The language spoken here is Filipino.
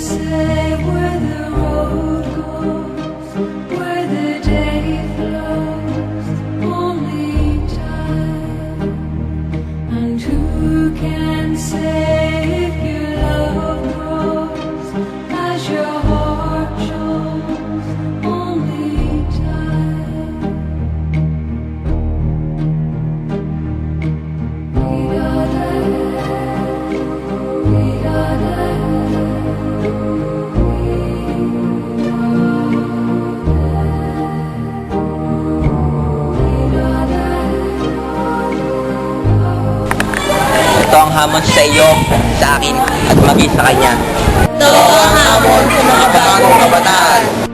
say where the road goes, where the day flows, only time. And who can say if your love grows as your heart shows, only time. Ito ang hamon sa iyo, sa akin, at maging sa kanya. Ito ang hamon sa mga bagong kabataan.